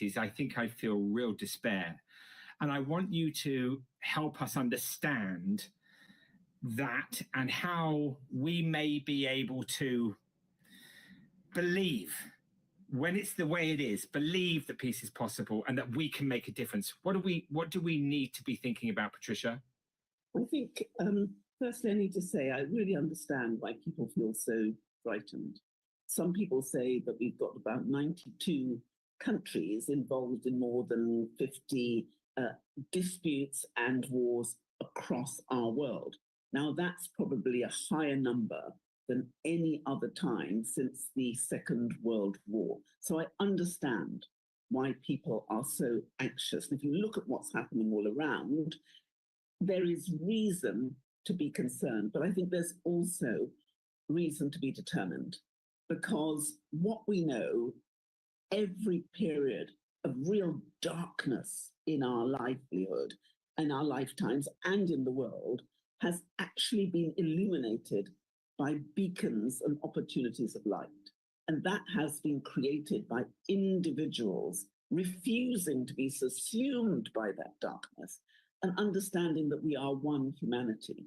is I think I feel real despair. And I want you to help us understand that and how we may be able to believe when it's the way it is, believe that peace is possible and that we can make a difference. What do we need to be thinking about, Patricia? I think, firstly, I need to say I really understand why people feel so frightened. Some people say that we've got about 92 countries involved in more than 50 disputes and wars across our world. Now, that's probably a higher number than any other time since the Second World War. So I understand why people are so anxious. And if you look at what's happening all around, there is reason to be concerned, but I think there's also reason to be determined, because what we know, every period of real darkness in our livelihood, in our lifetimes and in the world, has actually been illuminated by beacons and opportunities of light. And that has been created by individuals refusing to be subsumed by that darkness and understanding that we are one humanity.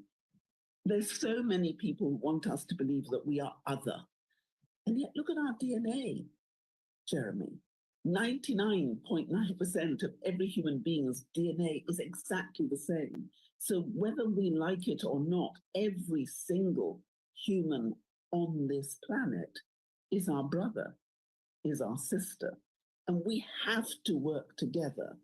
There's so many people who want us to believe that we are other. And yet look at our DNA, Jeremy. 99.9% of every human being's DNA is exactly the same. So whether we like it or not, every single human on this planet is our brother, is our sister. And we have to work together.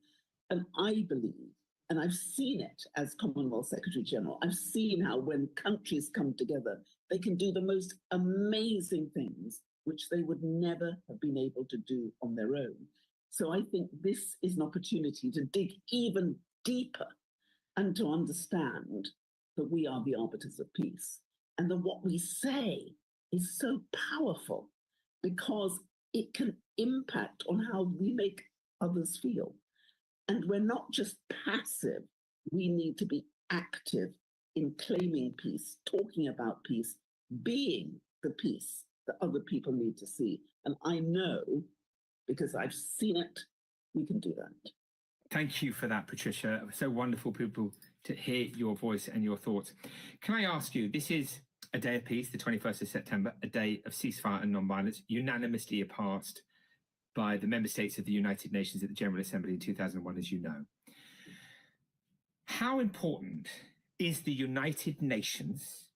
And I believe, and I've seen it as Commonwealth Secretary General, I've seen how when countries come together, they can do the most amazing things which they would never have been able to do on their own. So I think this is an opportunity to dig even deeper and to understand that we are the arbiters of peace, and that what we say is so powerful because it can impact on how we make others feel. And we're not just passive, we need to be active in claiming peace, talking about peace, being the peace that other people need to see. And I know, because I've seen it, we can do that. Thank you for that, Patricia. So wonderful, people, to hear your voice and your thoughts. Can I ask you, this is a day of peace, the 21st of September, a day of ceasefire and non-violence, unanimously passed by the member states of the United Nations at the General Assembly in 2001, as you know. How important is the United Nations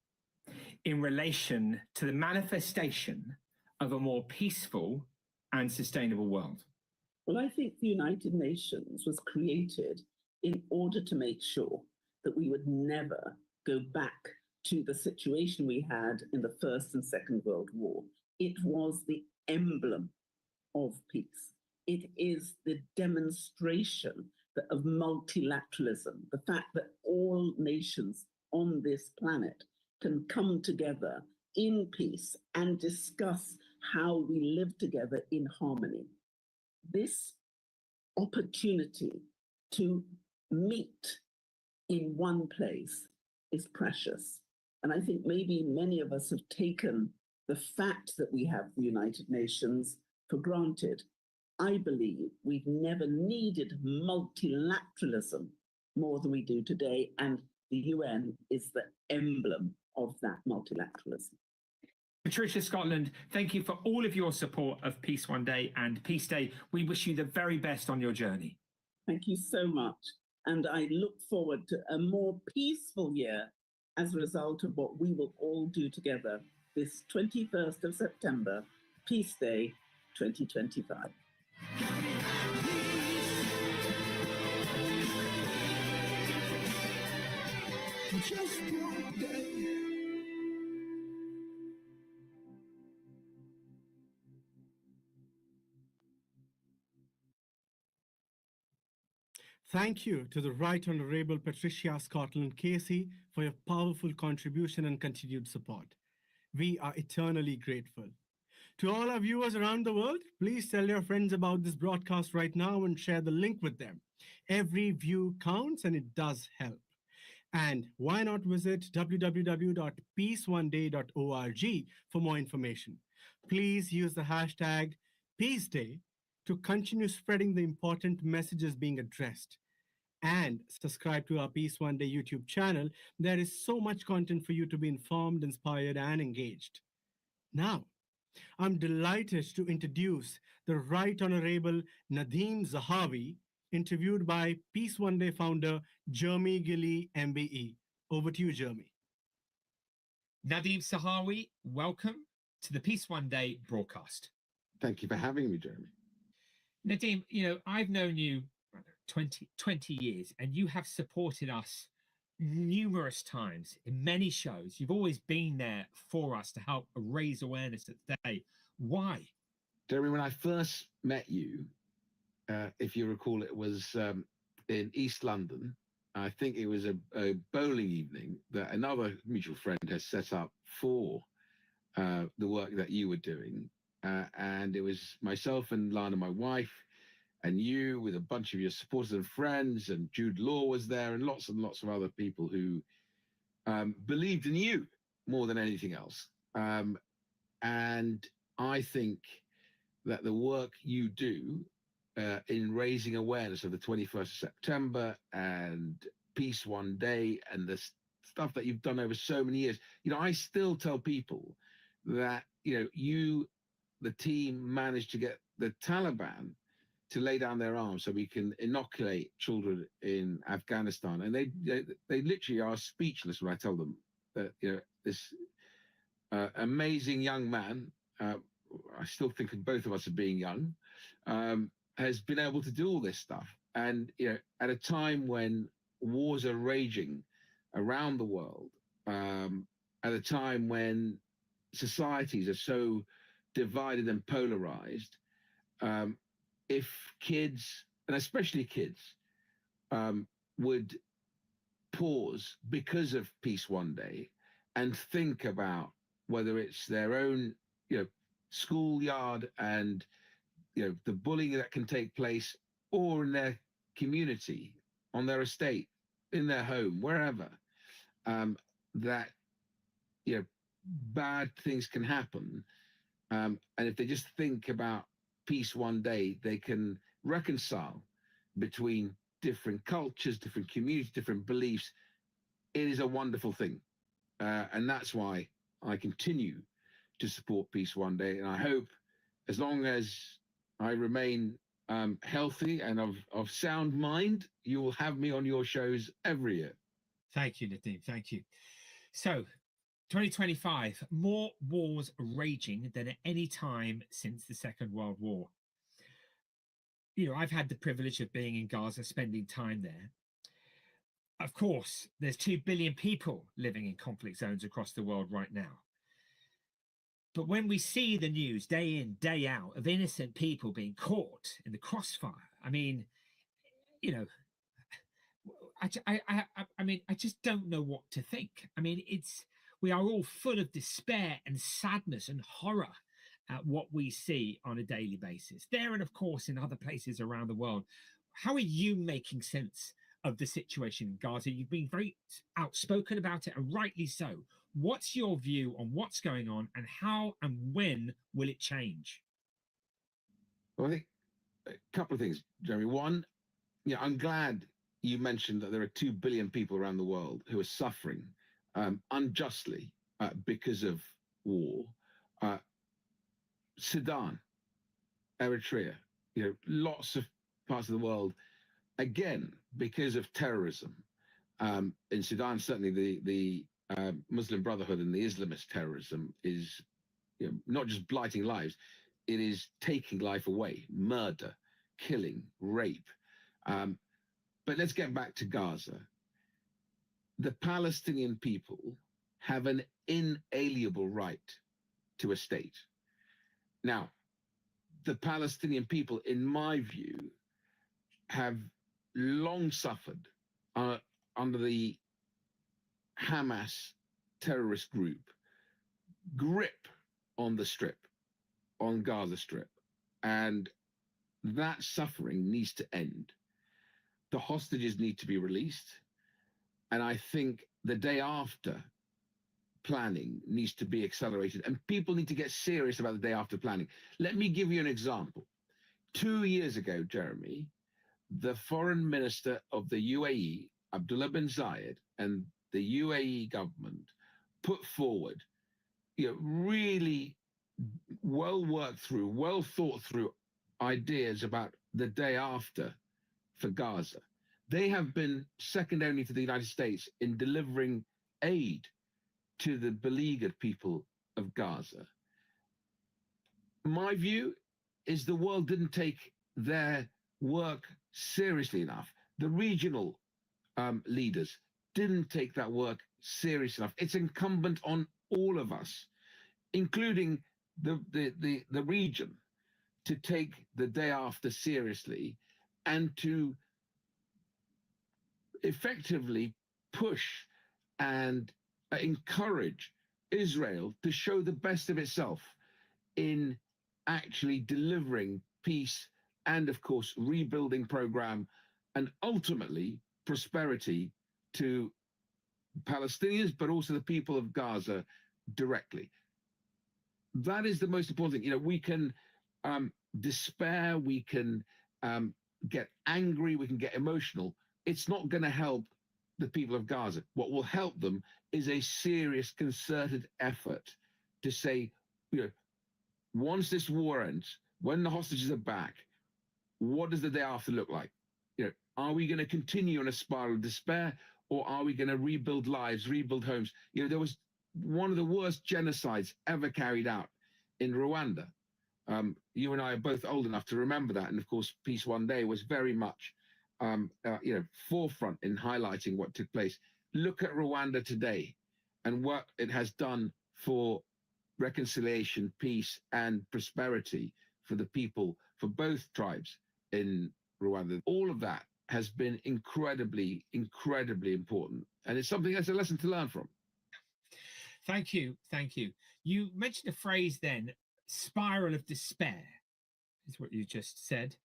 in relation to the manifestation of a more peaceful and sustainable world? Well, I think the United Nations was created in order to make sure that we would never go back to the situation we had in the First and Second World War. It was the emblem of peace. It is the demonstration of multilateralism, the fact that all nations on this planet can come together in peace and discuss how we live together in harmony. This opportunity to meet in one place is precious. And I think maybe many of us have taken the fact that we have the United Nations for granted. I believe we've never needed multilateralism more than we do today, and the UN is the emblem of that multilateralism. Patricia Scotland, thank you for all of your support of Peace One Day and PeaceDay. We wish you the very best on your journey. Thank you so much. And I look forward to a more peaceful year as a result of what we will all do together this 21st of September, Peace Day 2025. Just one day. Thank you to the Right Honourable Patricia Scotland Casey for your powerful contribution and continued support. We are eternally grateful. To all our viewers around the world, please tell your friends about this broadcast right now and share the link with them. Every view counts and it does help. And why not visit www.peaceoneday.org for more information. Please use the hashtag PeaceDay to continue spreading the important messages being addressed. And subscribe to our Peace One Day YouTube channel. There is so much content for you to be informed, inspired, and engaged. Now, I'm delighted to introduce the Right Honorable Nadeem Zahawi, interviewed by Peace One Day founder Jeremy Gilly, MBE. Over to you, Jeremy. Nadeem Sahawi, welcome to the Peace One Day broadcast. Thank you for having me, Jeremy. Nadeem, I've known you 20 years, and you have supported us numerous times in many shows. You've always been there for us to help raise awareness of the day. Why? Jeremy, when I first met you, if you recall, it was in East London. I think it was a bowling evening that another mutual friend has set up for the work that you were doing. And it was myself and Lana, my wife, and you with a bunch of your supporters and friends, and Jude Law was there, and lots of other people who believed in you more than anything else. And I think that the work you do in raising awareness of the 21st of September and Peace One Day and the stuff that you've done over so many years, I still tell people that, you, the team, managed to get the Taliban to lay down their arms so we can inoculate children in Afghanistan. And they literally are speechless when I tell them that, this amazing young man, I still think of both of us as being young, has been able to do all this stuff. And, at a time when wars are raging around the world, at a time when societies are so divided and polarized, if kids, and especially kids, would pause because of Peace One Day and think about whether it's their own, schoolyard and, the bullying that can take place, or in their community, on their estate, in their home, wherever, that, bad things can happen. And if they just think about Peace One Day, they can reconcile between different cultures, different communities, different beliefs. It is a wonderful thing. And that's why I continue to support Peace One Day. And I hope, as long as I remain healthy and of sound mind, you will have me on your shows every year. Thank you, Nadeem. Thank you. So, 2025, more wars raging than at any time since the Second World War. I've had the privilege of being in Gaza, spending time there. Of course, there's 2 billion people living in conflict zones across the world right now. But when we see the news day in, day out of innocent people being caught in the crossfire, I just don't know what to think. We are all full of despair and sadness and horror at what we see on a daily basis there, and of course in other places around the world. How are you making sense of the situation in Gaza? You've been very outspoken about it, and rightly so. What's your view on what's going on, and how and when will it change? Well, I think a couple of things, Jeremy. One, I'm glad you mentioned that there are 2 billion people around the world who are suffering unjustly because of war. Sudan, Eritrea, lots of parts of the world, again, because of terrorism. In Sudan, certainly the Muslim Brotherhood and the Islamist terrorism is not just blighting lives, it is taking life away, murder, killing, rape. But let's get back to Gaza. The Palestinian people have an inalienable right to a state. Now, the Palestinian people, in my view, have long suffered under the Hamas terrorist group grip on the Strip, on Gaza Strip. And that suffering needs to end. The hostages need to be released. And I think the day after planning needs to be accelerated, and people need to get serious about the day after planning. Let me give you an example. 2 years ago, Jeremy, the foreign minister of the UAE, Abdullah bin Zayed, and the UAE government put forward, really well worked through, well thought through ideas about the day after for Gaza. They have been second only to the United States in delivering aid to the beleaguered people of Gaza. My view is the world didn't take their work seriously enough. The regional leaders didn't take that work serious enough. It's incumbent on all of us, including the region, to take the day after seriously and to effectively push and encourage Israel to show the best of itself in actually delivering peace and, of course, rebuilding program and ultimately prosperity to Palestinians, but also the people of Gaza directly. That is the most important thing. We can despair, we can get angry, we can get emotional. It's not going to help the people of Gaza. What will help them is a serious, concerted effort to say, once this war ends, when the hostages are back, what does the day after look like? Are we going to continue in a spiral of despair, or are we going to rebuild lives, rebuild homes? There was one of the worst genocides ever carried out in Rwanda. You and I are both old enough to remember that. And of course, Peace One Day was very much, forefront in highlighting what took place. Look at Rwanda today and what it has done for reconciliation, peace, and prosperity for the people, for both tribes in Rwanda. All of that has been incredibly, incredibly important. And it's something that's a lesson to learn from. Thank you. Thank you. You mentioned a phrase then, spiral of despair, is what you just said.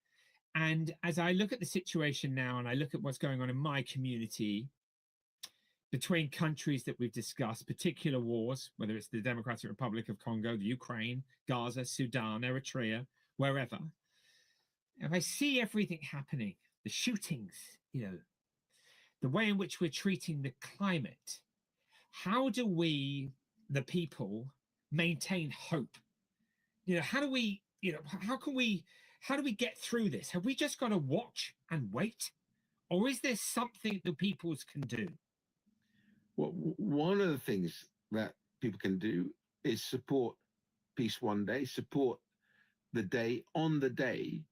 And as I look at the situation now, and I look at what's going on in my community between countries that we've discussed, particular wars, whether it's the Democratic Republic of Congo, the Ukraine, Gaza, Sudan, Eritrea, wherever, and I see everything happening, the shootings, the way in which we're treating the climate, how do we, the people, maintain hope? How do we, how do we get through this? Have we just got to watch and wait? Or is there something the peoples can do? Well, one of the things that people can do is support Peace One Day, support the day on the day,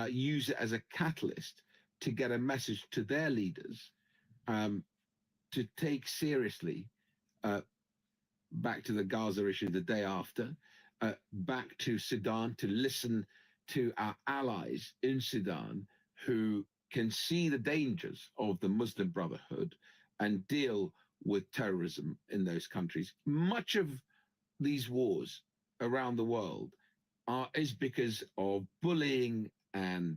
use it as a catalyst to get a message to their leaders to take seriously back to the Gaza issue the day after, back to Sudan, to listen to our allies in Sudan who can see the dangers of the Muslim Brotherhood and deal with terrorism in those countries. Much of these wars around the world is because of bullying and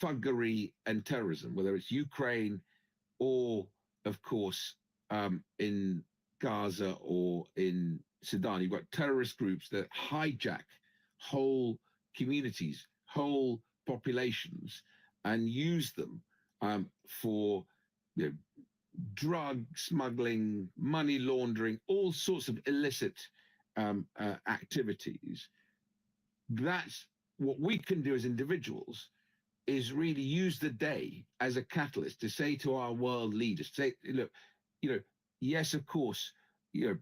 thuggery and terrorism, whether it's Ukraine or, of course, in Gaza or in Sudan. You've got terrorist groups that hijack whole communities, whole populations, and use them for drug smuggling, money laundering, all sorts of illicit activities. That's what we can do as individuals, is really use the day as a catalyst to say to our world leaders, say, look, yes, of course, you're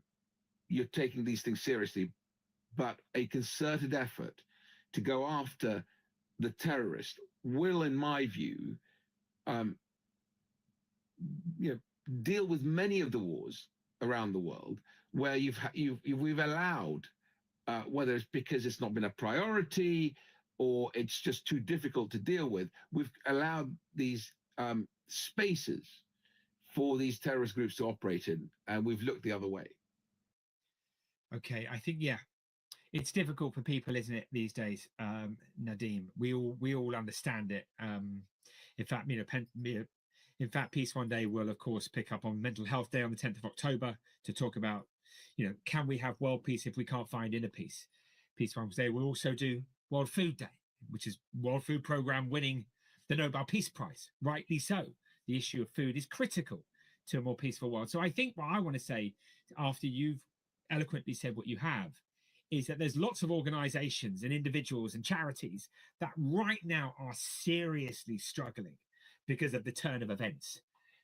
taking these things seriously, but a concerted effort to go after the terrorist will, in my view, deal with many of the wars around the world where we've allowed, whether it's because it's not been a priority or it's just too difficult to deal with, we've allowed these spaces for these terrorist groups to operate in, and we've looked the other way. Okay, I think, it's difficult for people, isn't it, these days, Nadeem? We all understand it. In fact, Peace One Day will, of course, pick up on Mental Health Day on the 10th of October to talk about, can we have world peace if we can't find inner peace? Peace One Day will also do World Food Day. which is World Food Programme winning the Nobel Peace Prize, rightly so. The issue of food is critical to a more peaceful world. So I think what I want to say, after you've eloquently said what you have, is that there's lots of organizations and individuals and charities that right now are seriously struggling because of the turn of events.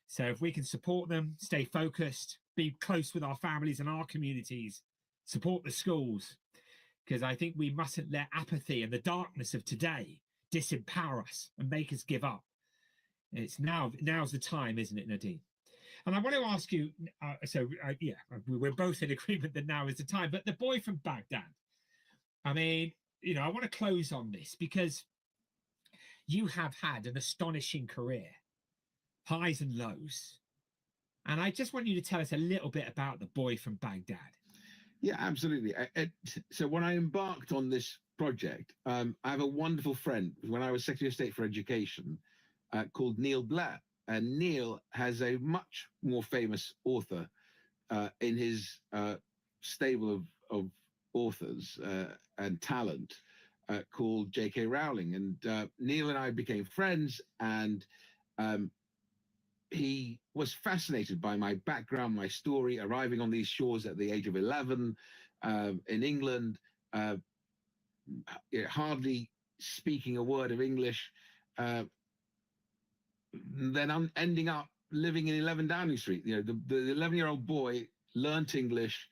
So if we can support them, stay focused, be close with our families and our communities, support the schools, because I think we mustn't let apathy and the darkness of today disempower us and make us give up. It's now's the time, isn't it, Nadine? And I want to ask you, yeah, we're both in agreement that now is the time, but the boy from Baghdad, I mean, you know, I want to close on this because you have had an astonishing career, highs and lows. And I just want you to tell us a little bit about the boy from Baghdad. Yeah, absolutely. So when I embarked on this project, I have a wonderful friend when I was Secretary of State for Education called Neil Blair. And Neil has a much more famous author in his stable of authors and talent called J.K. Rowling. And Neil and I became friends, and he was fascinated by my background, my story, arriving on these shores at the age of 11 in England, hardly speaking a word of English, then I'm ending up living in 11 Downing Street. You know, the 11-year-old boy learnt English,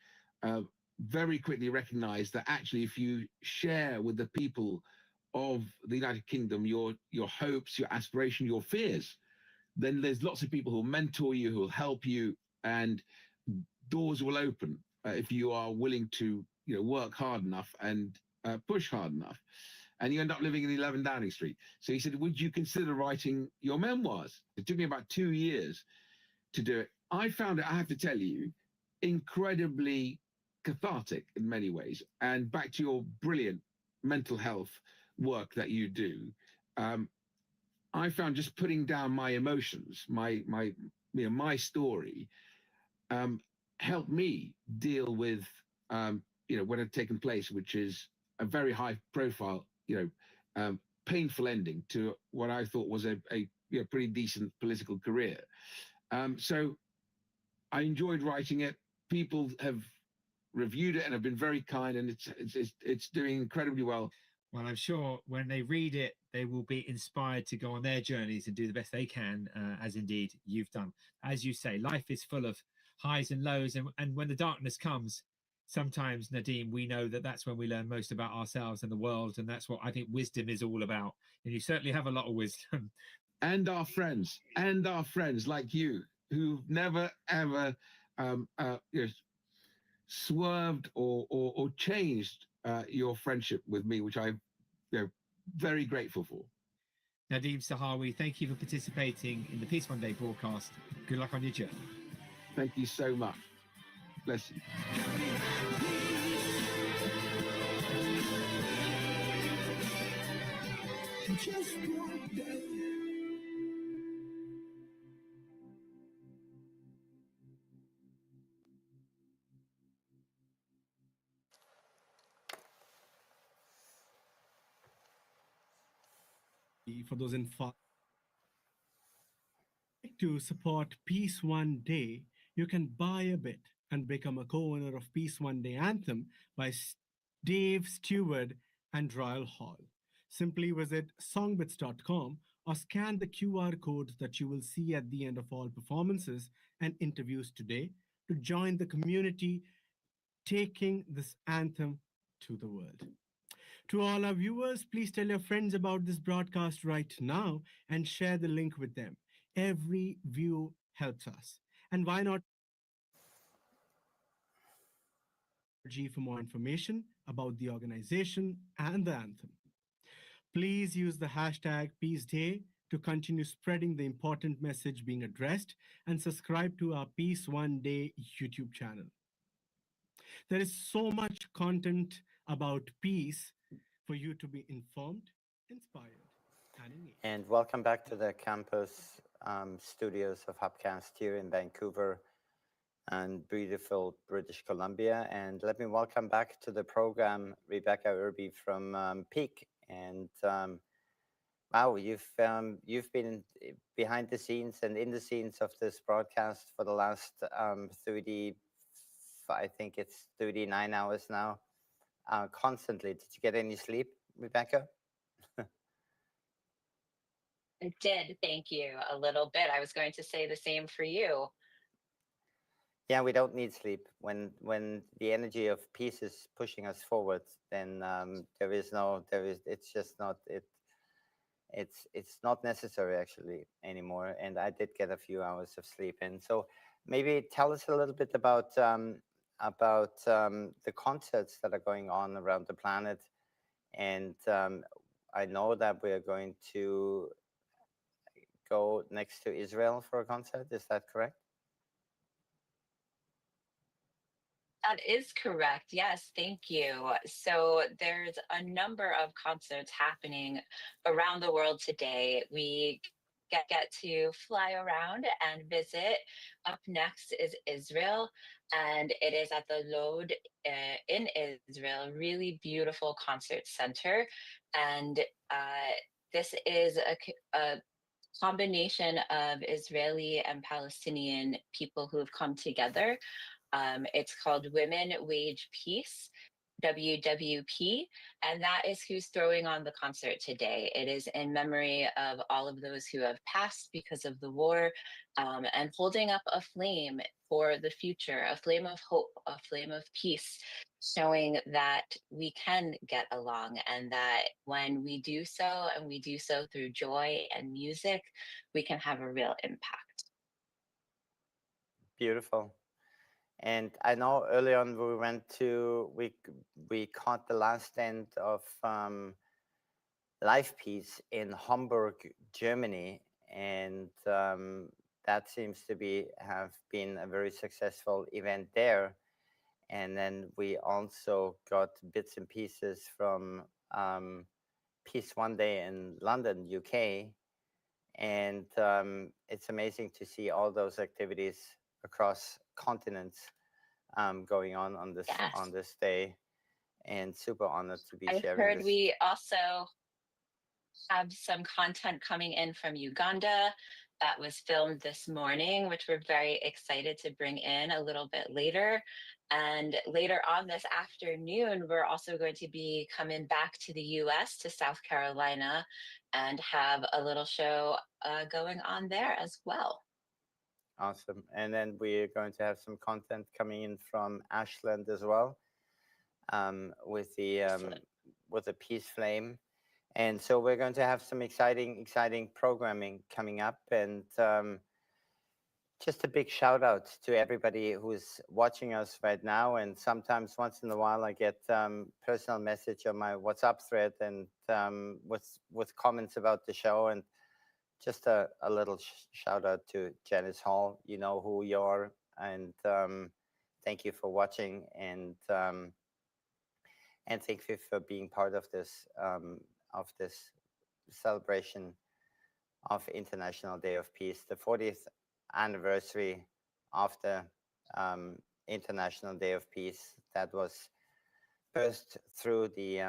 very quickly recognized that actually if you share with the people of the United Kingdom your hopes, your aspiration, your fears, then there's lots of people who'll mentor you, who'll help you, and doors will open if you are willing to, you know, work hard enough and push hard enough. And you end up living in 11 Downing Street. So he said, would you consider writing your memoirs? It took me about 2 years to do it. I found it, I have to tell you, incredibly cathartic in many ways. And back to your brilliant mental health work that you do, I found just putting down my emotions, my story, helped me deal with, what had taken place, which is a very high profile, painful ending to what I thought was a pretty decent political career. So I enjoyed writing it. People have reviewed it and have been very kind, and it's doing incredibly well. Well, I'm sure when they read it, they will be inspired to go on their journeys and do the best they can, as indeed you've done. As you say, life is full of highs and lows, and when the darkness comes, sometimes, Nadeem, we know that that's when we learn most about ourselves and the world, and that's what I think wisdom is all about. And you certainly have a lot of wisdom. And our friends like you, who've never, ever swerved or changed your friendship with me, which I'm very grateful for. Nadeem Sahawi, thank you for participating in the Peace One Day broadcast. Good luck on your journey. Thank you so much. Bless you. Just one day. For those in to support Peace One Day, you can buy a bit and become a co-owner of Peace One Day Anthem by Dave Stewart and Royal Hall. Simply visit songbits.com or scan the QR code that you will see at the end of all performances and interviews today to join the community taking this anthem to the world. To all our viewers, please tell your friends about this broadcast right now and share the link with them. Every view helps us. And why not for more information about the organization and the anthem? Please use the hashtag PeaceDay to continue spreading the important message being addressed and subscribe to our Peace One Day YouTube channel. There is so much content about peace for you to be informed, inspired, and engaged. And welcome back to the campus studios of Hubcast here in Vancouver and beautiful British Columbia. And let me welcome back to the program Rebecca Irby from Peak And wow, you've been behind the scenes and in the scenes of this broadcast for the last 30, I think it's 39 hours now, constantly. Did you get any sleep, Rebecca? I did, thank you. A little bit. I was going to say the same for you. Yeah, we don't need sleep. When the energy of peace is pushing us forward, then it's just not it. It's not necessary actually anymore. And I did get a few hours of sleep. And so maybe tell us a little bit about the concerts that are going on around the planet. And I know that we are going to go next to Israel for a concert. Is that correct? That is correct. Yes, thank you. So there's a number of concerts happening around the world today. We get to fly around and visit. Up next is Israel, and it is at the Lod in Israel, really beautiful concert center. And this is a combination of Israeli and Palestinian people who have come together. It's called Women Wage Peace, WWP, and that is who's throwing on the concert today. It is in memory of all of those who have passed because of the war, and holding up a flame for the future, a flame of hope, a flame of peace, showing that we can get along and that when we do so and we do so through joy and music, we can have a real impact. Beautiful. And I know early on we caught the last end of Life Peace in Hamburg, Germany, and that seems to have been a very successful event there. And then we also got bits and pieces from Peace One Day in London, UK, and it's amazing to see all those activities across continents going on this Yes. day, and super honored to be I've sharing heard this. we also have some content coming in from Uganda that was filmed this morning, which we're very excited to bring in a little bit later. And later on this afternoon, we're also going to be coming back to the US, to South Carolina, and have a little show going on there as well. Awesome. And then we're going to have some content coming in from Ashland as well, with the Peace Flame. And so we're going to have some exciting programming coming up. And just a big shout out to everybody who's watching us right now. And sometimes once in a while, I get personal message on my WhatsApp thread and with comments about the show. And just a little shout out to Janice Hall. You know who you are. And thank you for watching. And thank you for being part of this celebration of International Day of Peace, the 40th anniversary of the International Day of Peace that was burst through the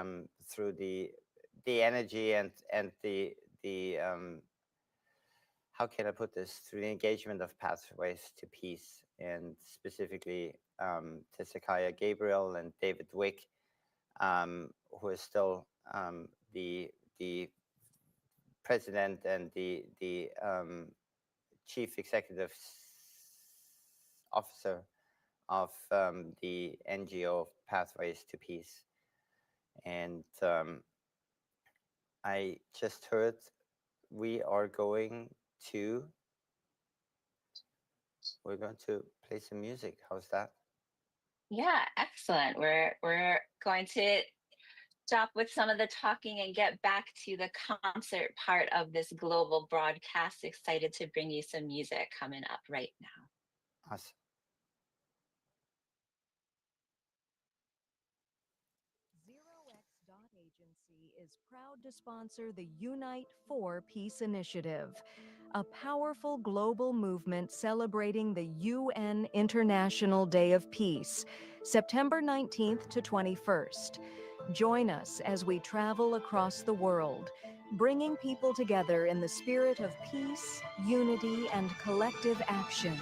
energy and the how can I put this, through the engagement of pathways to peace, and specifically Hezekiah Gabriel and David Wick, who is still the president and the chief executive officer of the NGO Pathways to Peace. And I just heard we're going to play some music. How's that? Yeah, excellent. We're going to stop with some of the talking and get back to the concert part of this global broadcast. Excited to bring you some music coming up right now. Awesome. Agency is proud to sponsor the Unite for Peace initiative, a powerful global movement celebrating the UN International Day of Peace, September 19th to 21st. Join us as we travel across the world, bringing people together in the spirit of peace, unity, and collective action.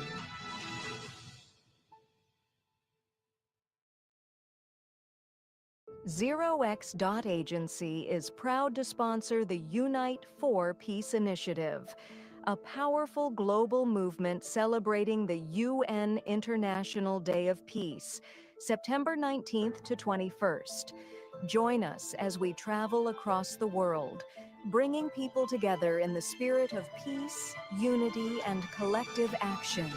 ZeroX.Agency is proud to sponsor the Unite for Peace initiative, a powerful global movement celebrating the UN International Day of Peace, September 19th to 21st. Join us as we travel across the world, bringing people together in the spirit of peace, unity, and collective action.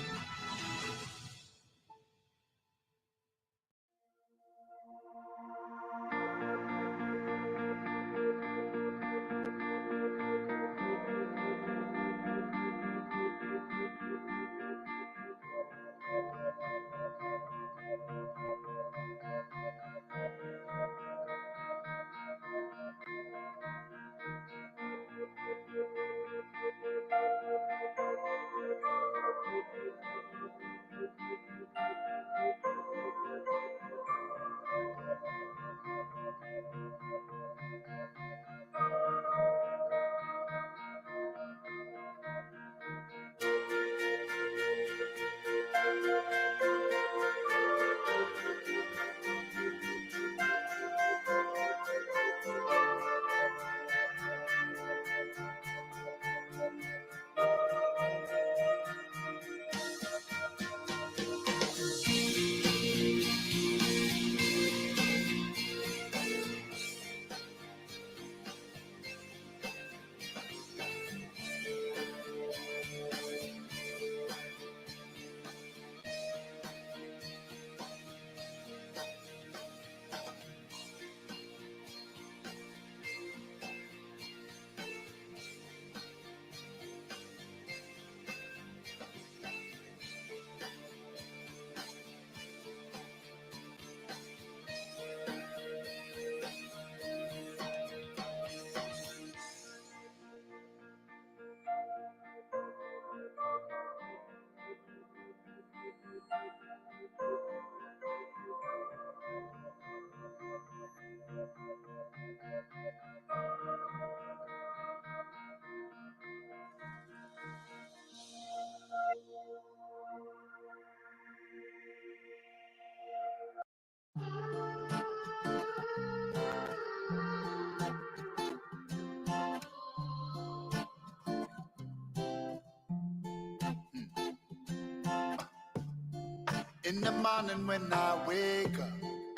In the morning when I wake up,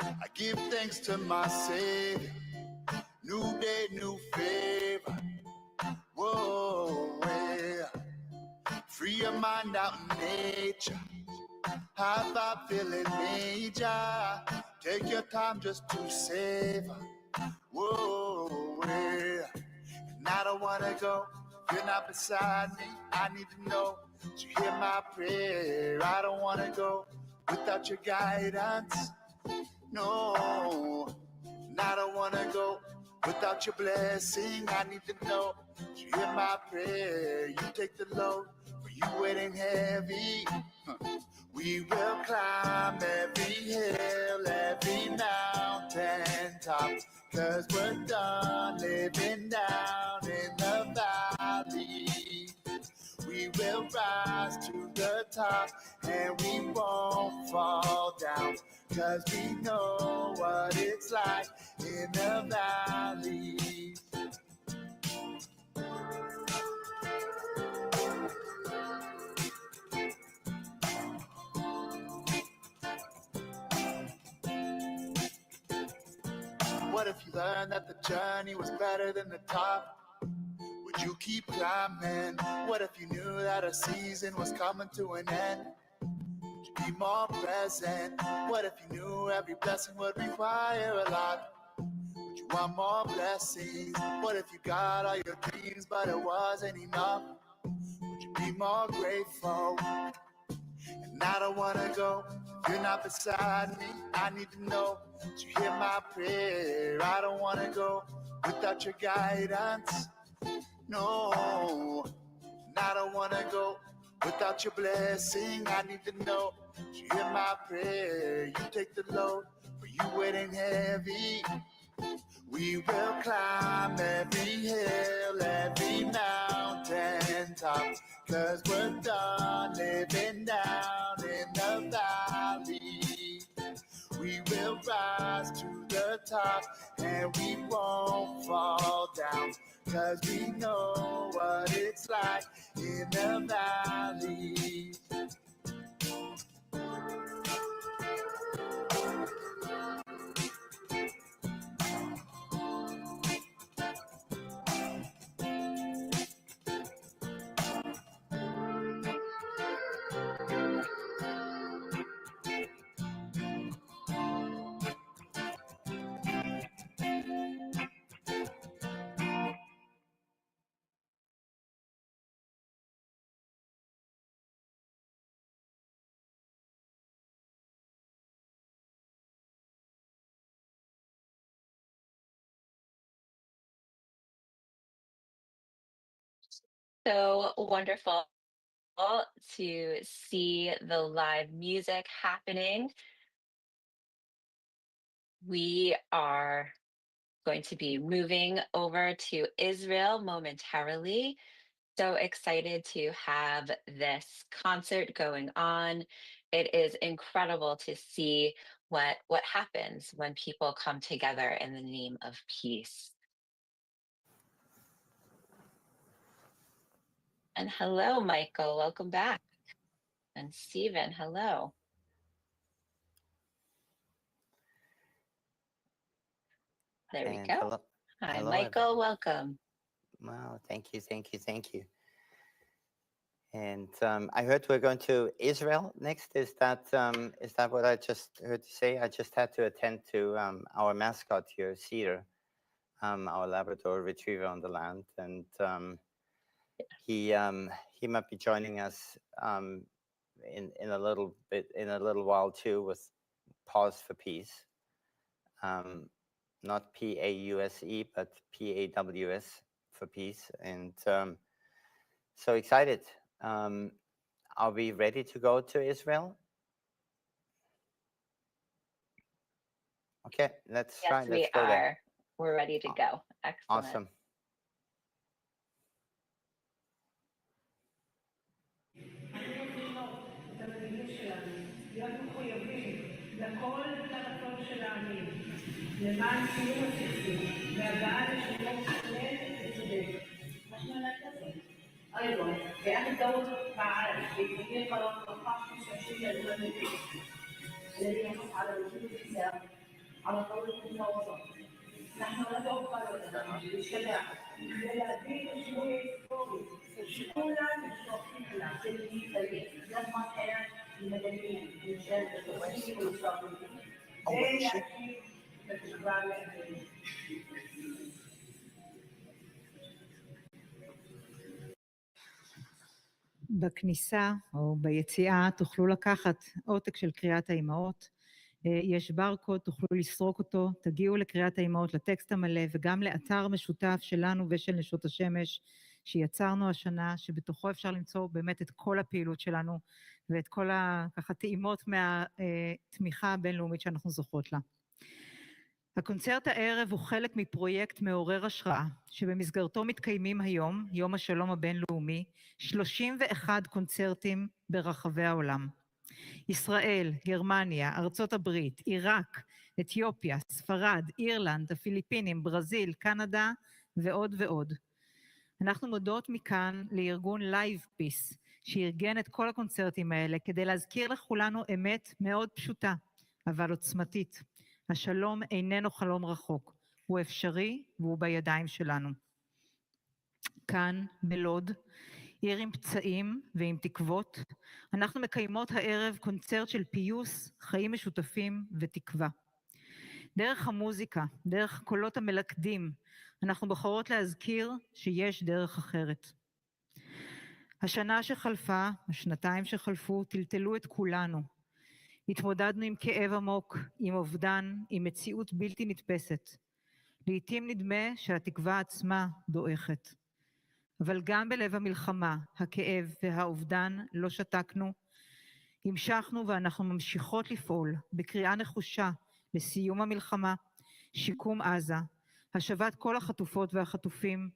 I give thanks to my Savior. New day, new favor. Whoa, yeah. Free your mind out in nature. High vibe feeling major. Take your time just to savor. Whoa, yeah. And I don't wanna go. If you're not beside me, I need to know that you hear my prayer. I don't wanna go without your guidance. No. And I don't wanna go without your blessing. I need to know that you hear my prayer. You take the load, for you it ain't heavy. We will climb every hill, every mountain top, 'cause we're done living down in the valley. We will rise to the top and we won't fall down, 'cause we know what it's like in the valley. What if you learned that the journey was better than the top? Would you keep climbing? What if you knew that a season was coming to an end? Would you be more present? What if you knew every blessing would require a lot? Would you want more blessings? What if you got all your dreams but it wasn't enough? Would you be more grateful? And I don't wanna go if you're not beside me. I need to know that you hear my prayer. I don't wanna go without your guidance. No, and I don't wanna go without your blessing. I need to know that you hear my prayer. You take the load, for you it ain't heavy. We will climb every hill, every mountain top, 'cause we're done living down in the valley. We will rise to the top and we won't fall down, 'cause we know what it's like in the valley. So wonderful to see the live music happening. We are going to be moving over to Israel momentarily. So excited to have this concert going on. It is incredible to see what happens when people come together in the name of peace. And hello, Michael. Welcome back. And Stephen, hello. There we And go. hello, Hi, hello, Michael. everyone. Welcome. Wow, thank you. And I heard we're going to Israel next. Is that what I just heard you say? I just had to attend to our mascot here, Cedar, our Labrador Retriever on the land, and he might be joining us in a little while too with Pause for Peace. Not PAUSE, but PAWS for peace, and so excited. Are we ready to go to Israel? Okay, let's try. Yes, Let's we go there. are. We're ready to go. Excellent. Awesome. למען סיום הסכסוך והגעה לשלום שלם וצודק. אנחנו נעשה. أيضا لأن الدور فعال في تطبيق الأوقاف الشخصية المدنية الذي ينص على وجود الحساب على طول المفاوضات. نحن ندعو قادتنا للشجاعة للذين يشملوا شكونا للتوفيق العسكري السريع لضمان حياة المدنيين من شان التوفيق والمستقبلين. בכניסה או ביציאה תוכלו לקחת עותק של קריאת האימהות, יש ברקוד, תוכלו לסרוק אותו, תגיעו לקריאת האימהות, לטקסט המלא וגם לאתר משותף שלנו ושל נשות השמש שיצרנו השנה, שבתוכו אפשר למצוא באמת את כל הפעילות שלנו ואת כל ככה טעימות מהתמיכה הבינלאומית שאנחנו זוכות לה. הקונצרט הערב הוא חלק מפרויקט מעורר השראה, שבמסגרתו מתקיימים היום, יום השלום הבינלאומי, 31 קונצרטים ברחבי העולם. ישראל, גרמניה, ארצות הברית, עיראק, אתיופיה, ספרד, אירלנד, הפיליפינים, ברזיל, קנדה ועוד ועוד. אנחנו מודות מכאן לארגון Live Peace, שארגן את כל הקונצרטים האלה, כדי להזכיר לכולנו אמת מאוד פשוטה, אבל עוצמתית. השלום איננו חלום רחוק, הוא אפשרי והוא בידיים שלנו. כאן, בלוד, עיר עם פצעים ועם תקוות, אנחנו מקיימות הערב קונצרט של פיוס, חיים משותפים ותקווה. דרך המוזיקה, דרך קולות המלכדים, אנחנו בוחרות להזכיר שיש דרך אחרת. השנה שחלפה, השנתיים שחלפו, טלטלו את כולנו. התמודדנו עם כאב עמוק, עם אובדן, עם מציאות בלתי נתפסת. לעתים נדמה שהתקווה עצמה דועכת. אבל גם בלב המלחמה, הכאב והאובדן לא שתקנו. המשכנו ואנחנו ממשיכות לפעול בקריאה נחושה לסיום המלחמה, שיקום עזה, השבת כל החטופות והחטופים,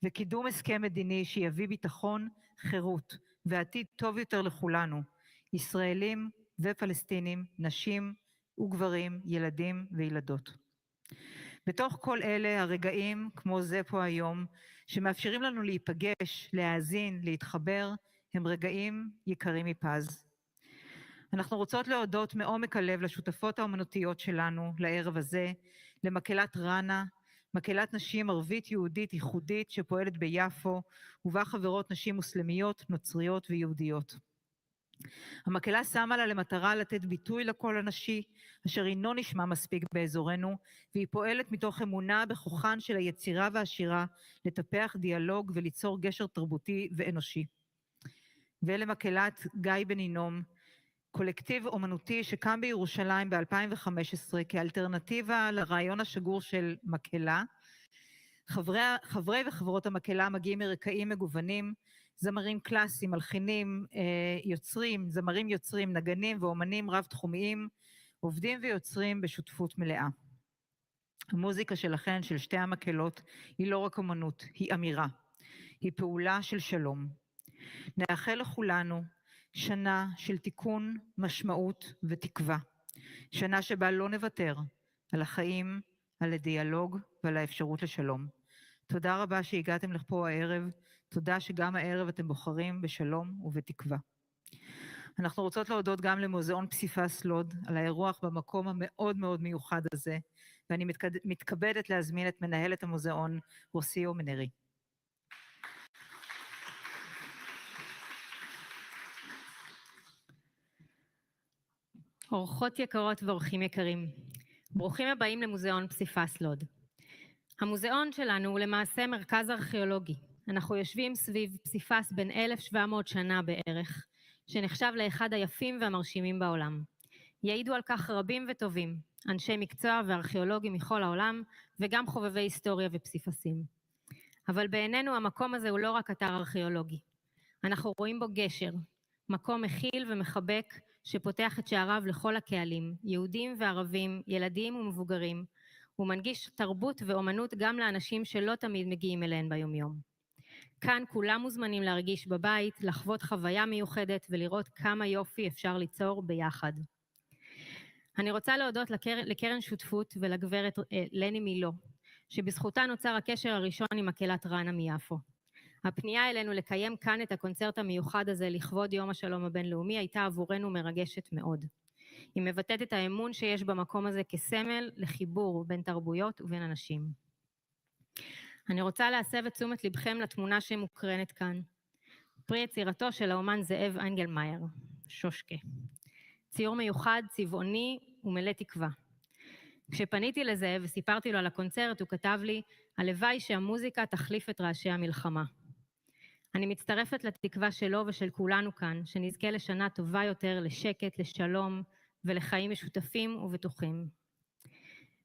וקידום הסכם מדיני שיביא ביטחון, חירות ועתיד טוב יותר לכולנו, ישראלים ופלסטינים, נשים וגברים, ילדים וילדות. בתוך כל אלה הרגעים כמו זה פה היום, שמאפשרים לנו להיפגש, להאזין, להתחבר, הם רגעים יקרים מפז. אנחנו רוצות להודות מעומק הלב לשותפות האמנותיות שלנו לערב הזה, למקהלת רנה, מקהלת נשים ערבית יהודית ייחודית שפועלת ביפו, ובה חברות נשים מוסלמיות, נוצריות ויהודיות. המקהלה שמה לה למטרה לתת ביטוי לקול הנשי, אשר אינו נשמע מספיק באזורנו, והיא פועלת מתוך אמונה בכוחן של היצירה והשירה לטפח דיאלוג וליצור גשר תרבותי ואנושי. ולמקהלת גיא בן הינום, קולקטיב אומנותי שקם בירושלים ב-2015 כאלטרנטיבה לרעיון השגור של מקהלה. חברי וחברות המקהלה מגיעים מרקעים מגוונים, זמרים קלאסיים, מלחינים, יוצרים, זמרים יוצרים, נגנים ואומנים רב-תחומיים, עובדים ויוצרים בשותפות מלאה. המוזיקה שלכן, של שתי המקהלות, היא לא רק אומנות, היא אמירה, היא פעולה של שלום. נאחל לכולנו שנה של תיקון, משמעות ותקווה. שנה שבה לא נוותר על החיים, על הדיאלוג ועל האפשרות לשלום. תודה רבה שהגעתם לפה הערב. תודה שגם הערב אתם בוחרים בשלום ובתקווה. אנחנו רוצות להודות גם למוזיאון פסיפס לוד על האירוח במקום המאוד מאוד מיוחד הזה, ואני מתכבדת להזמין את מנהלת המוזיאון, רוסיו מנרי. אורחות יקרות ואורחים יקרים, ברוכים הבאים למוזיאון פסיפס לוד. המוזיאון שלנו הוא למעשה מרכז ארכיאולוגי. אנחנו יושבים סביב פסיפס בן 1700 שנה בערך, שנחשב לאחד היפים והמרשימים בעולם. יעידו על כך רבים וטובים, אנשי מקצוע וארכיאולוגים מכל העולם, וגם חובבי היסטוריה ופסיפסים. אבל בעינינו המקום הזה הוא לא רק אתר ארכיאולוגי. אנחנו רואים בו גשר, מקום מכיל ומחבק, שפותח את שעריו לכל הקהלים, יהודים וערבים, ילדים ומבוגרים, ומנגיש תרבות ואומנות גם לאנשים שלא תמיד מגיעים אליהן ביומיום. כאן כולם מוזמנים להרגיש בבית, לחוות חוויה מיוחדת ולראות כמה יופי אפשר ליצור ביחד. אני רוצה להודות לקרן שותפות ולגברת לני מילו, שבזכותה נוצר הקשר הראשון עם מקהלת רנה מיפו. הפנייה אלינו לקיים כאן את הקונצרט המיוחד הזה לכבוד יום השלום הבינלאומי הייתה עבורנו מרגשת מאוד. היא מבטאת את האמון שיש במקום הזה כסמל לחיבור בין תרבויות ובין אנשים. אני רוצה להסב את תשומת לבכם לתמונה שמוקרנת כאן. פרי יצירתו של האומן זאב אנגלמאייר, שושקה. ציור מיוחד, צבעוני ומלא תקווה. כשפניתי לזאב וסיפרתי לו על הקונצרט, הוא כתב לי, הלוואי שהמוזיקה תחליף את רעשי המלחמה. אני מצטרפת לתקווה שלו ושל כולנו כאן, שנזכה לשנה טובה יותר, לשקט, לשלום ולחיים משותפים ובטוחים.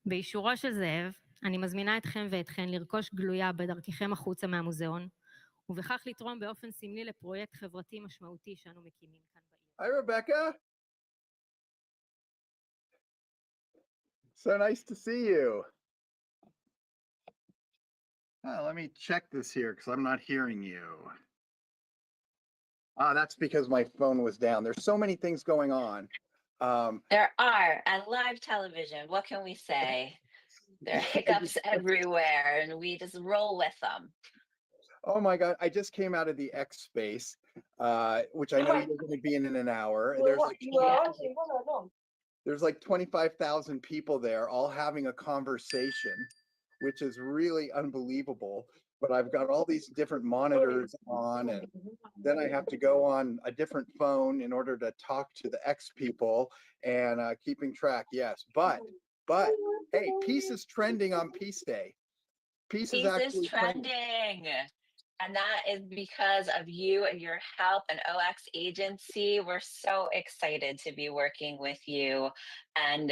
באישורו של זאב, אני מזמינה אתכם ואתכן לרכוש גלויה בדרככם החוצה מהמוזיאון, ובכך לתרום באופן סמלי לפרויקט חברתי משמעותי שאנו מקימים כאן בעיר. Hi, Rebecca. So nice to see you. Let me check this here because I'm not hearing you. That's because my phone was down. There's so many things going on. There are, and live television, what can we say? There are hiccups everywhere, and we just roll with them. Oh my God, I just came out of the X Space, which I know you're going to be in an hour. There's like 25,000 people there all having a conversation, which is really unbelievable. But I've got all these different monitors on, and then I have to go on a different phone in order to talk to the X people and keeping track. Yes, but hey, peace is trending on PeaceDay. Peace is actually trending. And that is because of you and your help and OX Agency. We're so excited to be working with you. And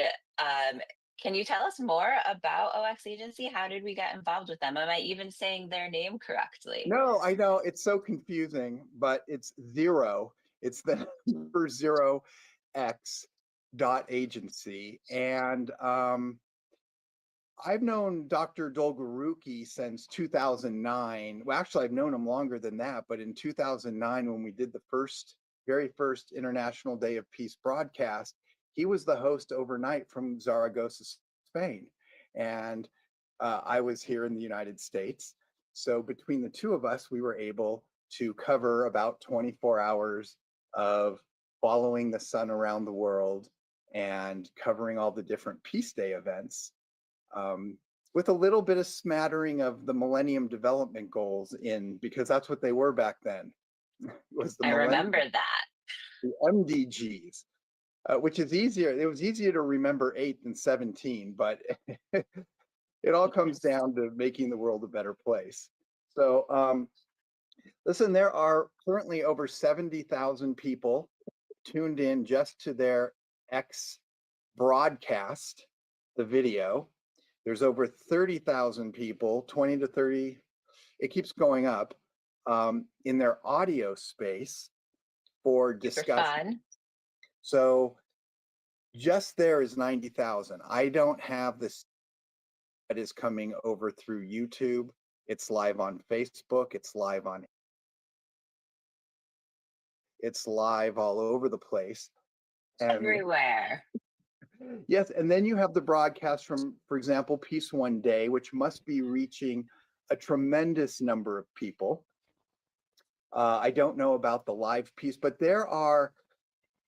can you tell us more about OX Agency? How did we get involved with them? Am I even saying their name correctly? No, I know it's so confusing, but it's zero. It's the number 0x.agency. And I've known Dr. Dolgoruki since 2009. Well, actually, I've known him longer than that, but in 2009, when we did the very first International Day of Peace broadcast, he was the host overnight from Zaragoza, Spain. And I was here in the United States. So between the two of us, we were able to cover about 24 hours of following the sun around the world and covering all the different Peace Day events, with a little bit of smattering of the Millennium Development Goals in, because that's what they were back then. Was the I remember that. The MDGs, which is easier. It was easier to remember 8 than 17, but it all comes down to making the world a better place. So listen, there are currently over 70,000 people tuned in just to their X broadcast, the video. There's over 30,000 people, 20 to 30, it keeps going up, in their audio space for discussion. So just there is 90,000. I don't have this that is coming over through YouTube. It's live on Facebook. It's live all over the place. Everywhere. Yes, and then you have the broadcast from, for example, Peace One Day, which must be reaching a tremendous number of people. I don't know about the live piece, but there are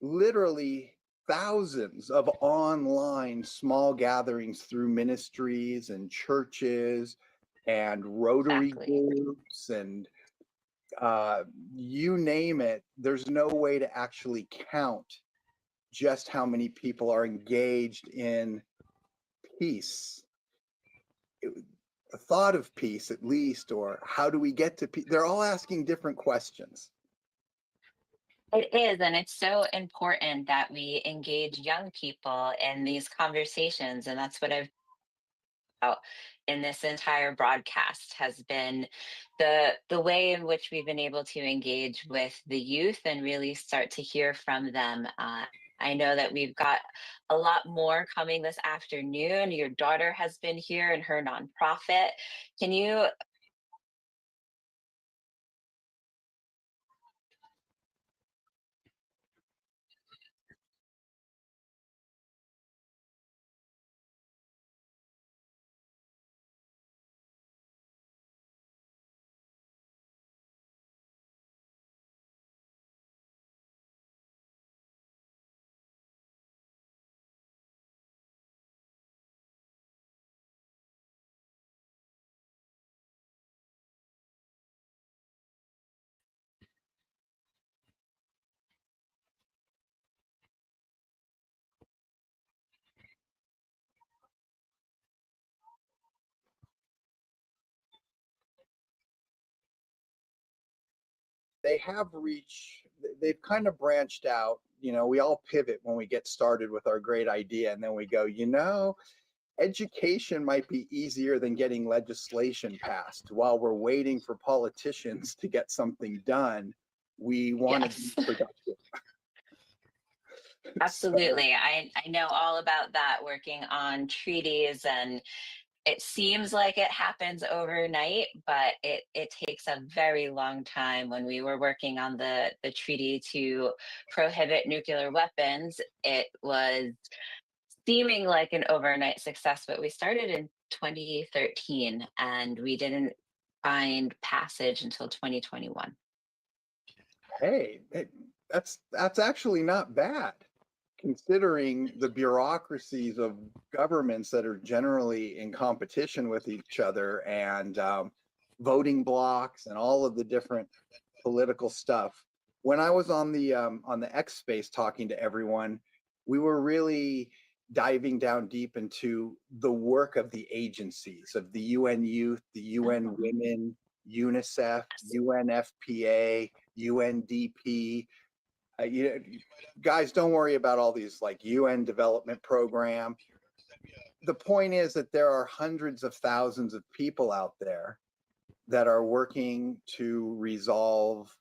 literally thousands of online small gatherings through ministries and churches and Rotary groups and you name it. There's no way to actually count just how many people are engaged in peace, the thought of peace at least, or how do we get to peace? They're all asking different questions. It is, and it's so important that we engage young people in these conversations, and that's what I've out in this entire broadcast has been the way in which we've been able to engage with the youth and really start to hear from them. I know that we've got a lot more coming this afternoon. Your daughter has been here and her nonprofit. Can you They have reached, they've kind of branched out. You know, we all pivot when we get started with our great idea, and then we go, you know, education might be easier than getting legislation passed. While we're waiting for politicians to get something done, we want to be productive. Absolutely. I know all about that, working on treaties, and it seems like it happens overnight, but it takes a very long time. When we were working on the treaty to prohibit nuclear weapons, it was seeming like an overnight success, but we started in 2013 and we didn't find passage until 2021. Hey, that's actually not bad, considering the bureaucracies of governments that are generally in competition with each other, and voting blocks and all of the different political stuff. When I was on the X space talking to everyone, we were really diving down deep into the work of the agencies of the UN Youth, the UN Women, UNICEF, UNFPA, UNDP. You know, guys, don't worry about all these like UN development program. The point is that there are hundreds of thousands of people out there that are working to resolve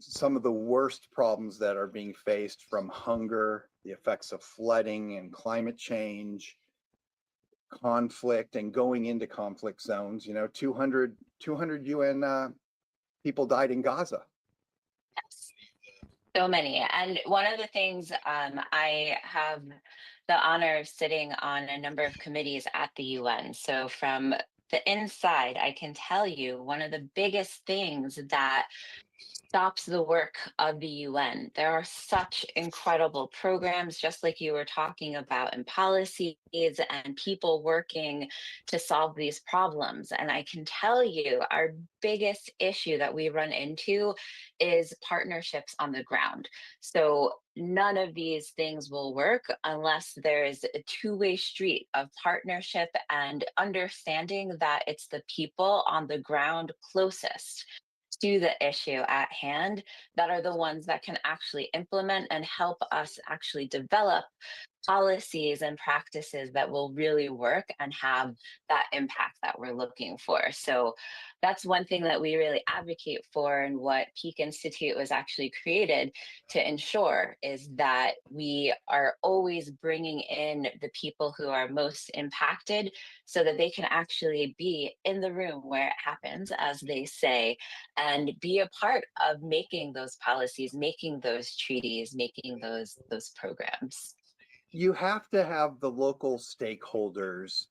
some of the worst problems that are being faced, from hunger, the effects of flooding and climate change. conflict and going into conflict zones. 200 UN people died in Gaza. Yes. So many. And one of the things I have the honor of sitting on a number of committees at the UN. So from the inside, I can tell you one of the biggest things that stops the work of the UN. There are such incredible programs, just like you were talking about, and policies and people working to solve these problems. And I can tell you our biggest issue that we run into is partnerships on the ground. So none of these things will work unless there is a two-way street of partnership and understanding that it's the people on the ground closest to the issue at hand that are the ones that can actually implement and help us actually develop policies and practices that will really work and have that impact that we're looking for. So that's one thing that we really advocate for, and what Peak Institute was actually created to ensure is that we are always bringing in the people who are most impacted so that they can actually be in the room where it happens, as they say, and be a part of making those policies, making those treaties, making those programs. You have to have the local stakeholders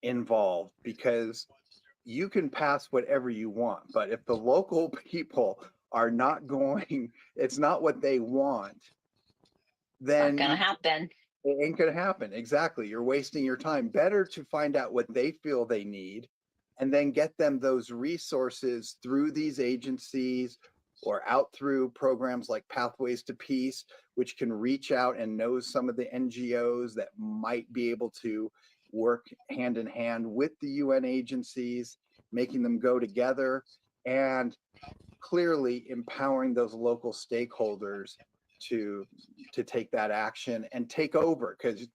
involved, because you can pass whatever you want, but if the local people are not going, it's not what they want, then Not gonna happen. It ain't gonna happen. Exactly. You're wasting your time. Better to find out what they feel they need and then get them those resources through these agencies or out through programs like Pathways to Peace, which can reach out and know some of the NGOs that might be able to work hand in hand with the UN agencies, making them go together, and clearly empowering those local stakeholders to take that action and take over, because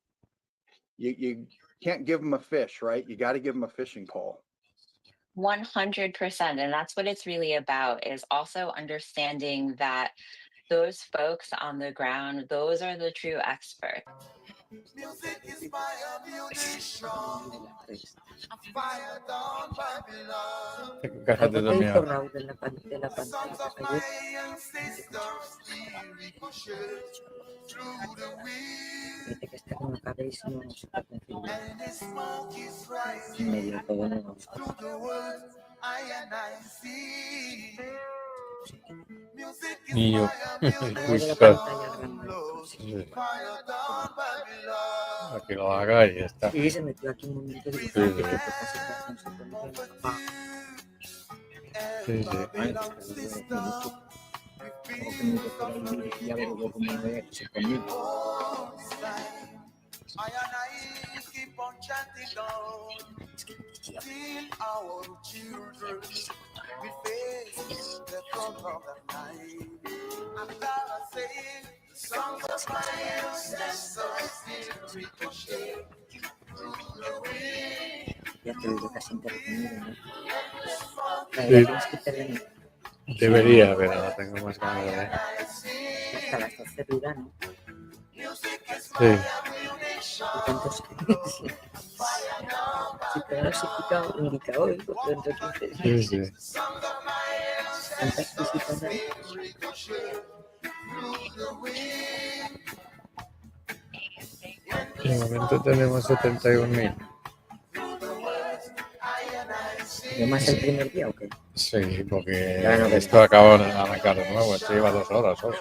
you can't give them a fish, right? You got to give them a fishing pole. 100%. And that's what it's really about, is also understanding that those folks on the ground, those are the true experts. Music is my ammunition. Fire down Babylon. The sons of my ancestors still ricochet through the wind. And the smoke is rising through the woods I see. Music is my ammunition. Fire down Babylon. Aquí lo haga y ya está. Sí, se metió aquí un momento de Sí, I and I keep on chanting down till our children will face the color of the night. And I say, the songs of my ancestors still ricochet through the wind. Ya te veo casi intervenido, ¿no? Sí. Tienes que intervenir. Debería, pero no tengo más ganas de ver. Hasta las 12 dura, ¿no? Sí. ¿Y cuántos? Si te das un indicador, por tanto, 15 días. Sí, sí. ¿Cuántas visitas hay? De momento tenemos 71.000. ¿No más el primer día o qué? Sí, porque Claro, esto acaba de arrancar de nuevo. Esto lleva 2 horas solo.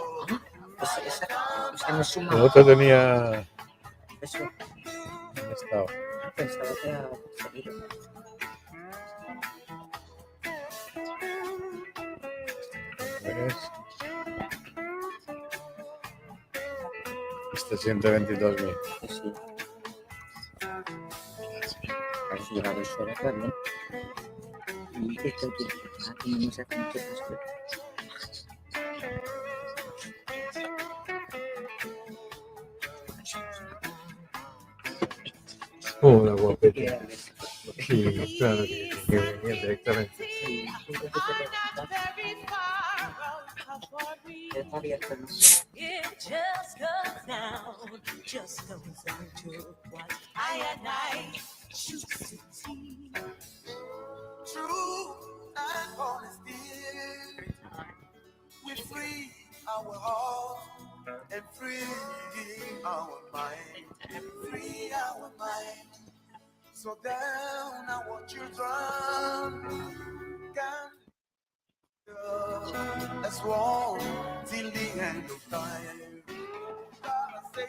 Pues esa, o sea, no suma. El otro tenía... Eso. ¿Dónde estaba? Pensaba que era seguido. ¿Ves? Este 122.000. Pues sí. Has llevado 2 horas, va bien. Y esto quiere decir que no nos hace mucho caso. Hola, guapete. Sí, claro que venía directamente. It's not yet finished. It just goes down, just goes down to what I and I choose to see. True and honesty, we free our heart and free our mind, free our mind. So down our children can go as long till the end of time. Gotta say,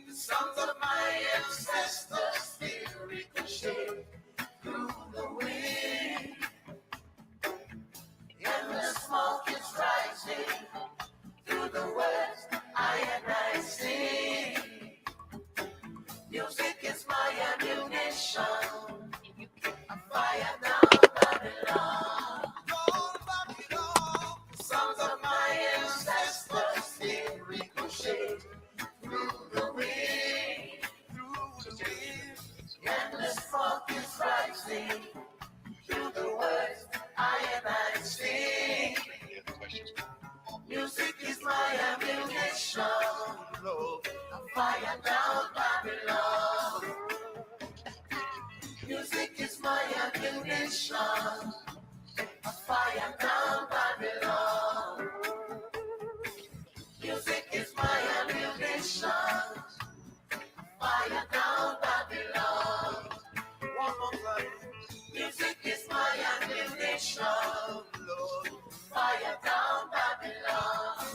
the sons of my ancestors still ricochet through the wind, and the smoke is rising through the west. I and I sing. Music is my ammunition. I fire down Babylon. The sons of my ancestors still ricochet through the wind, and the smoke is rising through the west. I and I sing. Music is my ammunition. Lord, I fire down Babylon. Music is my ammunition. I fire down Babylon. Music is my ammunition. Fire down Babylon. One more time. Music is my ammunition. Lord, fire down Babylon.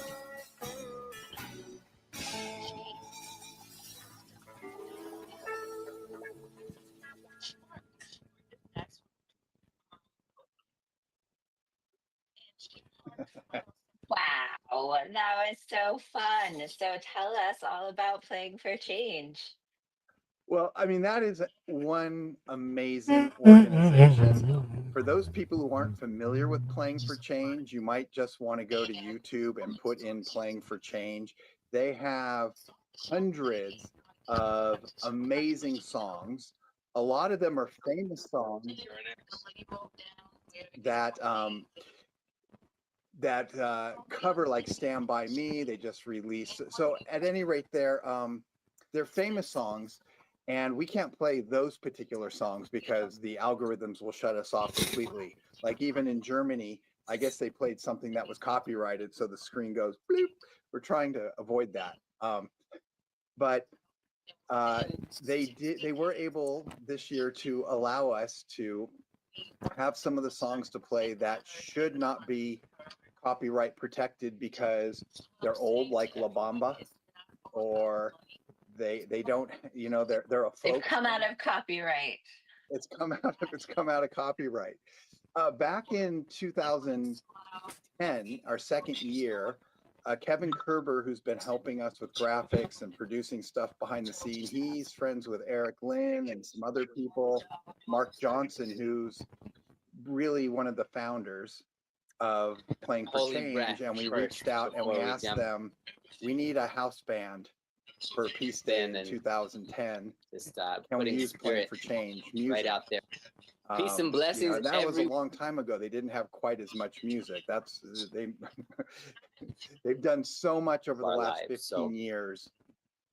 Wow, that was so fun. So tell us all about Playing for Change. Well, I mean, that is one amazing organization. For those people who aren't familiar with Playing for Change, you might just want to go to YouTube and put in Playing for Change. They have hundreds of amazing songs. A lot of them are famous songs that cover like Stand By Me. They just released. So at any rate, they're famous songs, and we can't play those particular songs because the algorithms will shut us off completely. Like even in Germany, I guess they played something that was copyrighted, so the screen goes bloop. We're trying to avoid that. But they were able this year to allow us to have some of the songs to play that should not be copyright protected because they're old, like La Bamba, or they don't, you know, they're a folk. They've come out of copyright. It's come out of copyright. Back in 2010, our second year, Kevin Kerber, who's been helping us with graphics and producing stuff behind the scene, he's friends with Eric Lynn and some other people. Mark Johnson, who's really one of the founders of Playing for Change, and we reached out and we asked them, we need a house band for PeaceDay in 2010. Can we use Playing for Change music right out there? Peace and blessings. You know, that was a long time ago. They didn't have quite as much music. That's they've done so much over the last 15 years.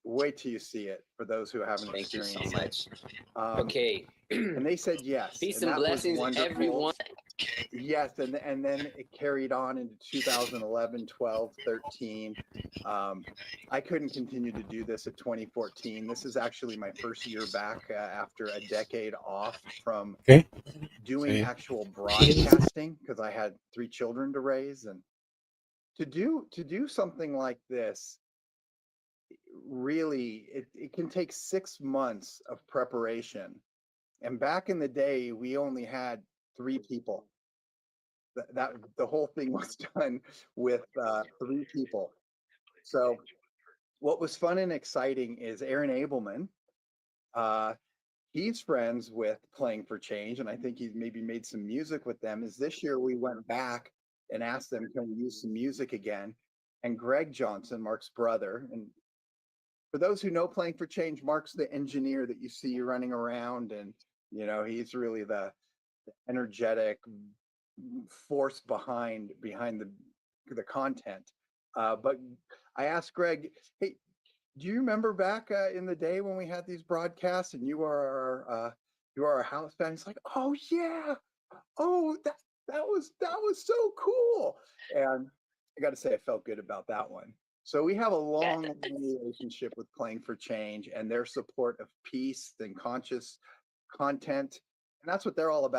Wait till you see it for those who haven't experienced it. Thank you so much. Okay. And they said yes. Peace and blessings, everyone. Yes, and then it carried on into 2011, 12, 13. I couldn't continue to do this at 2014. This is actually my first year back after a decade off from doing actual broadcasting because I had 3 children to raise, and to do something like this, really it can take 6 months of preparation. And back in the day, we only had 3 people. That the whole thing was done with 3 people. So what was fun and exciting is Aaron Abelman. He's friends with Playing for Change, and I think he's maybe made some music with them. Is this year we went back and asked them, can we use some music again? And Greg Johnson, Mark's brother, and for those who know Playing for Change, Mark's the engineer that you see running around, and you know, he's really the energetic force behind the the content. But I asked Greg, hey, do you remember back in the day when we had these broadcasts and you are our house band? He's like, oh yeah, oh that was so cool. And I got to say, I felt good about that one. So we have a long relationship with Playing for Change and their support of peace and conscious content, and that's what they're all about.